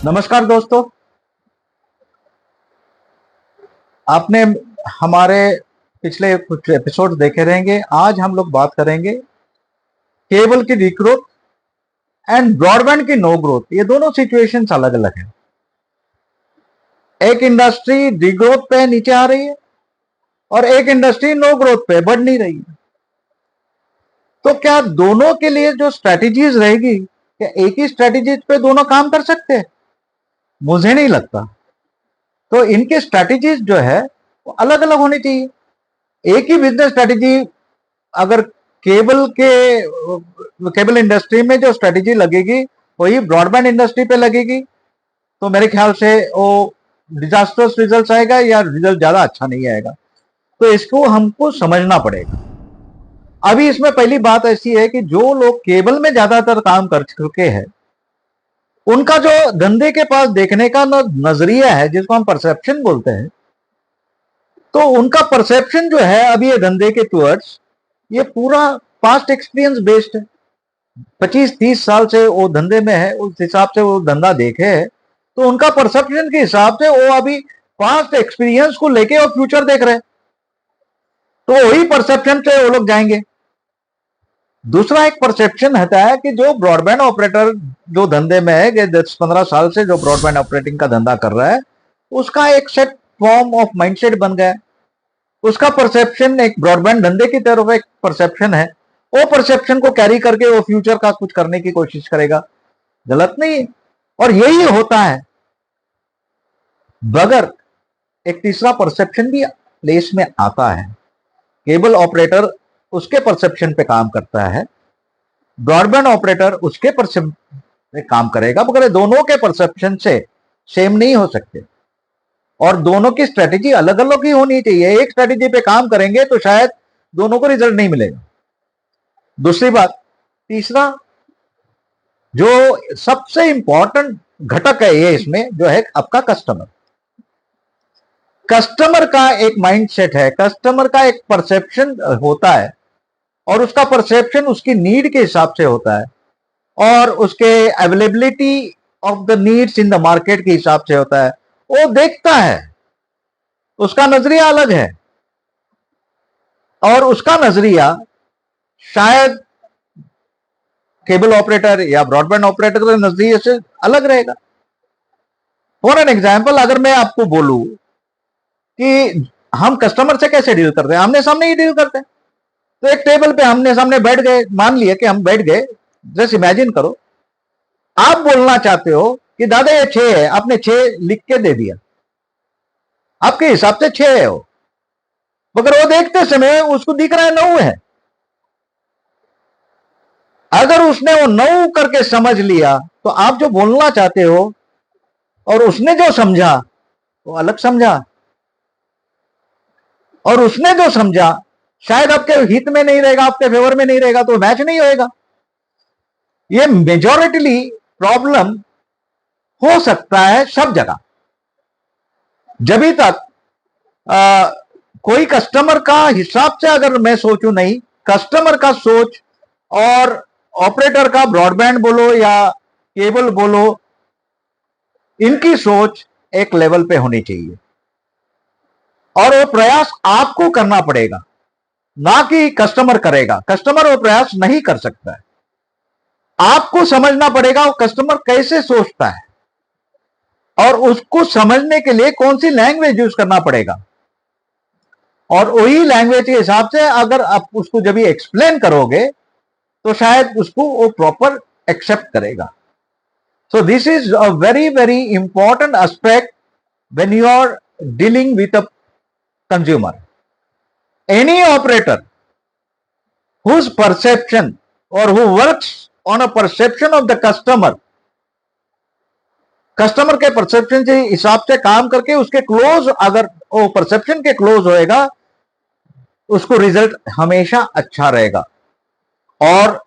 नमस्कार दोस्तों। आपने हमारे पिछले कुछ एपिसोड देखे रहेंगे। आज हम लोग बात करेंगे केबल की डिग्रोथ एंड ब्रॉडबैंड की नो ग्रोथ। ये दोनों सिचुएशंस अलग अलग हैं। एक इंडस्ट्री डिग्रोथ पे नीचे आ रही है और एक इंडस्ट्री नो ग्रोथ पे बढ़ नहीं रही है। तो क्या दोनों के लिए जो स्ट्रेटेजीज रहेगी, क्या एक ही स्ट्रेटेजीज पे दोनों काम कर सकते हैं? मुझे नहीं लगता। तो इनके स्ट्रेटेजीज जो है वो अलग अलग होनी चाहिए। एक ही बिजनेस स्ट्रेटेजी अगर केबल इंडस्ट्री में जो स्ट्रेटेजी लगेगी वही ब्रॉडबैंड इंडस्ट्री पे लगेगी तो मेरे ख्याल से वो डिजास्टर्स रिजल्ट आएगा या रिजल्ट ज्यादा अच्छा नहीं आएगा। तो इसको हमको समझना पड़ेगा। अभी इसमें पहली बात ऐसी है कि जो लोग केबल में ज्यादातर काम कर चुके हैं उनका जो धंधे के पास देखने का नजरिया है, जिसको हम परसेप्शन बोलते हैं, तो उनका परसेप्शन जो है अभी ये धंधे के टुवर्ड्स, ये पूरा पास्ट एक्सपीरियंस बेस्ड है। 25-30 साल से वो धंधे में है, उस हिसाब से वो धंधा देखे है, तो उनका परसेप्शन के हिसाब से वो अभी पास्ट एक्सपीरियंस को लेके वो फ्यूचर देख रहे हैं, तो वही परसेप्शन से वो लोग जाएंगे। दूसरा एक परसेप्शन रहता है कि जो ब्रॉडबैंड ऑपरेटर जो धंधे में है, 10-15 साल से जो ब्रॉडबैंड ऑपरेटिंग का धंधा कर रहा है, उसका एक सेट फॉर्म ऑफ माइंडसेट बन गया है। उसका परसेप्शन एक ब्रॉडबैंड धंधे की तरफ एक परसेप्शन है। वो परसेप्शन को कैरी करके वो फ्यूचर का कुछ करने की कोशिश करेगा। गलत नहीं है, और यही होता है। मगर एक तीसरा परसेप्शन भी प्लेस में आता है। केबल ऑपरेटर उसके परसेप्शन पे काम करता है, ब्रॉडबैंड ऑपरेटर उसके परसेप्शन पे काम करेगा, मगर दोनों के परसेप्शन से सेम नहीं हो सकते और दोनों की स्ट्रेटेजी अलग अलग ही होनी चाहिए। एक स्ट्रेटेजी पे काम करेंगे तो शायद दोनों को रिजल्ट नहीं मिलेगा। दूसरी बात, तीसरा जो सबसे इंपॉर्टेंट घटक है ये इसमें जो है आपका कस्टमर। कस्टमर का एक माइंडसेट है, कस्टमर का एक परसेप्शन होता है और उसका परसेप्शन उसकी नीड के हिसाब से होता है और उसके availability of the needs in the market के हिसाब से होता है। वो देखता है, उसका नजरिया अलग है और उसका नजरिया शायद केबल ऑपरेटर या ब्रॉडबैंड ऑपरेटर के नजरिए से अलग रहेगा। फॉर एन एग्जाम्पल, अगर मैं आपको बोलूं कि हम कस्टमर से कैसे डील करते हैं, आमने सामने ही डील करते हैं। तो एक टेबल पे आमने सामने बैठ गए, मान लिया कि हम बैठ गए, जस्ट इमेजिन करो आप बोलना चाहते हो कि दादा ये 6 है, आपने 6 लिख के दे दिया, आपके हिसाब से 6 है वो, मगर वो देखते समय उसको दिख रहा है 9 है। अगर उसने वो 9 करके समझ लिया तो आप जो बोलना चाहते हो और उसने जो समझा वो अलग समझा, और उसने जो समझा शायद आपके हित में नहीं रहेगा, आपके फेवर में नहीं रहेगा, तो मैच नहीं होएगा। ये मेजॉरिटीली प्रॉब्लम हो सकता है सब जगह। जब तक कोई कस्टमर का हिसाब से अगर मैं सोचूं, नहीं, कस्टमर का सोच और ऑपरेटर का, ब्रॉडबैंड बोलो या केबल बोलो, इनकी सोच एक लेवल पे होनी चाहिए और वो प्रयास आपको करना पड़ेगा, ना कि कस्टमर करेगा। कस्टमर वो प्रयास नहीं कर सकता है। आपको समझना पड़ेगा वो कस्टमर कैसे सोचता है और उसको समझने के लिए कौन सी लैंग्वेज यूज करना पड़ेगा, और वही लैंग्वेज के हिसाब से अगर आप उसको जब भी एक्सप्लेन करोगे तो शायद उसको वो प्रॉपर एक्सेप्ट करेगा। So this is a very very important aspect when you are dealing with a consumer. Any operator whose perception or who works on a perception of the customer के perception के हिसाब से काम करके उसके close, अगर वो परसेप्शन के क्लोज होएगा, उसको रिजल्ट हमेशा अच्छा रहेगा और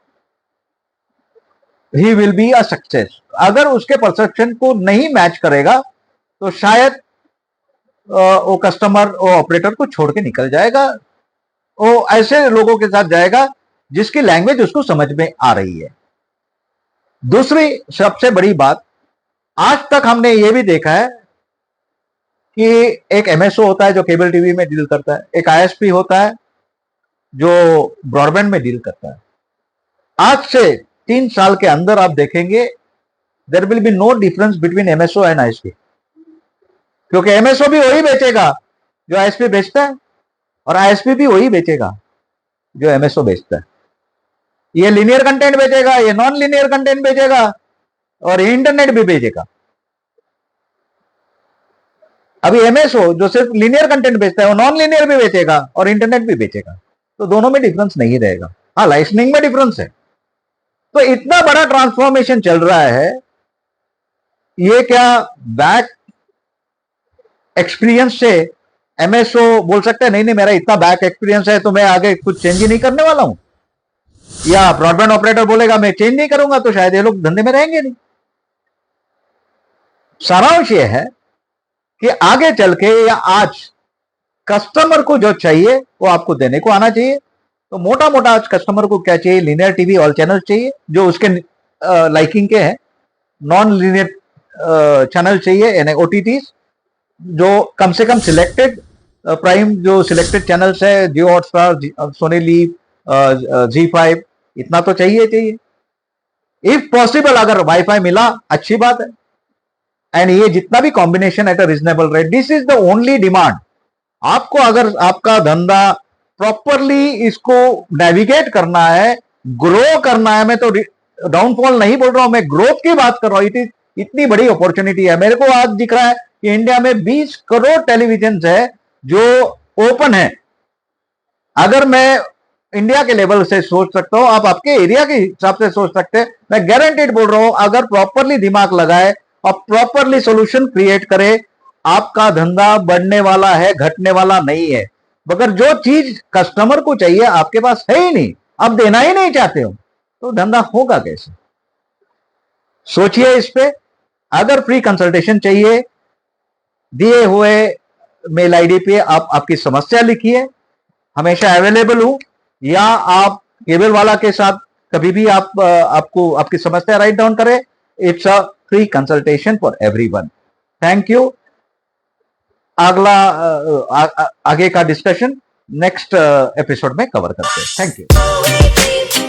he will be a success. अगर उसके परसेप्शन को नहीं मैच करेगा तो शायद वो कस्टमर वो ऑपरेटर को छोड़ के निकल जाएगा, वो ऐसे लोगों के साथ जाएगा जिसकी लैंग्वेज उसको समझ में आ रही है। दूसरी सबसे बड़ी बात, आज तक हमने ये भी देखा है कि एक एमएसओ होता है जो केबल टीवी में डील करता है, एक आईएसपी होता है जो ब्रॉडबैंड में डील करता है। आज से 3 साल के अंदर आप देखेंगे there will be no difference between MSO and ISP, क्योंकि एमएसओ भी वही बेचेगा जो आईएसपी बेचता है और आईएसपी भी वही बेचेगा जो एमएसओ बेचता है। ये लिनियर कंटेंट बेचेगा, ये नॉन लिनियर कंटेंट बेचेगा और ये इंटरनेट भी बेचेगा। अभी एमएसओ जो सिर्फ लिनियर कंटेंट बेचता है वो नॉन लिनियर भी बेचेगा और इंटरनेट भी बेचेगा, तो दोनों में डिफरेंस नहीं रहेगा। हाँ, लाइसेंसिंग में डिफरेंस है। तो इतना बड़ा ट्रांसफॉर्मेशन चल रहा है, ये क्या बैक एक्सपीरियंस से एमएसओ बोल सकता है नहीं नहीं मेरा इतना बैक एक्सपीरियंस है तो मैं आगे कुछ चेंज ही नहीं करने वाला हूं, या ब्रॉडबैंड ऑपरेटर बोलेगा मैं चेंज नहीं करूंगा, तो शायद ये लोग धंधे में रहेंगे नहीं। सारांश ये है कि आगे चल के या आज कस्टमर को जो चाहिए वो आपको देने को आना चाहिए। तो मोटा मोटा आज कस्टमर को क्या चाहिए, लिनियर टीवी ऑल चैनल चाहिए जो उसके लाइकिंग के हैं, नॉन लिनियर चैनल चाहिए यानी ओटीटीज जो कम से कम सिलेक्टेड प्राइम जो सिलेक्टेड चैनल्स है, जियो हॉटस्टार, सोनी लीव, जी5, इतना तो चाहिए। इफ पॉसिबल अगर वाईफाई मिला अच्छी बात है, एंड ये जितना भी combination at a reasonable rate, this is the only demand. आपको अगर आपका धंधा प्रॉपरली इसको नेविगेट करना है, ग्रो करना है, मैं तो डाउनफॉल नहीं बोल रहा हूं, मैं ग्रोथ की बात कर रहा हूं। इतनी बड़ी अपॉर्चुनिटी है। मेरे को आज दिख रहा है कि इंडिया में 20 करोड़ टेलीविजन है जो ओपन है। अगर मैं इंडिया के लेवल से सोच सकता हूं, आप आपके एरिया के हिसाब से सोच सकते हैं। मैं गारंटेड बोल रहा हूं, अगर प्रॉपरली दिमाग लगाए और प्रॉपरली सोल्यूशन क्रिएट करे, आपका धंधा बढ़ने वाला है, घटने वाला नहीं है। मगर जो चीज कस्टमर को चाहिए आपके पास है ही नहीं, आप देना ही नहीं चाहते हो, तो धंधा होगा कैसे? सोचिए इस पे। अगर फ्री कंसल्टेशन चाहिए, दिए हुए मेल आईडी पे आप आपकी समस्या लिखिए, हमेशा अवेलेबल हूं, या आप केबल वाला के साथ कभी भी आप आपको आपकी समस्या राइट डाउन करें। It's a free consultation for everyone. Thank you. अगला आगे का डिस्कशन नेक्स्ट एपिसोड में कवर करते हैं। Thank you.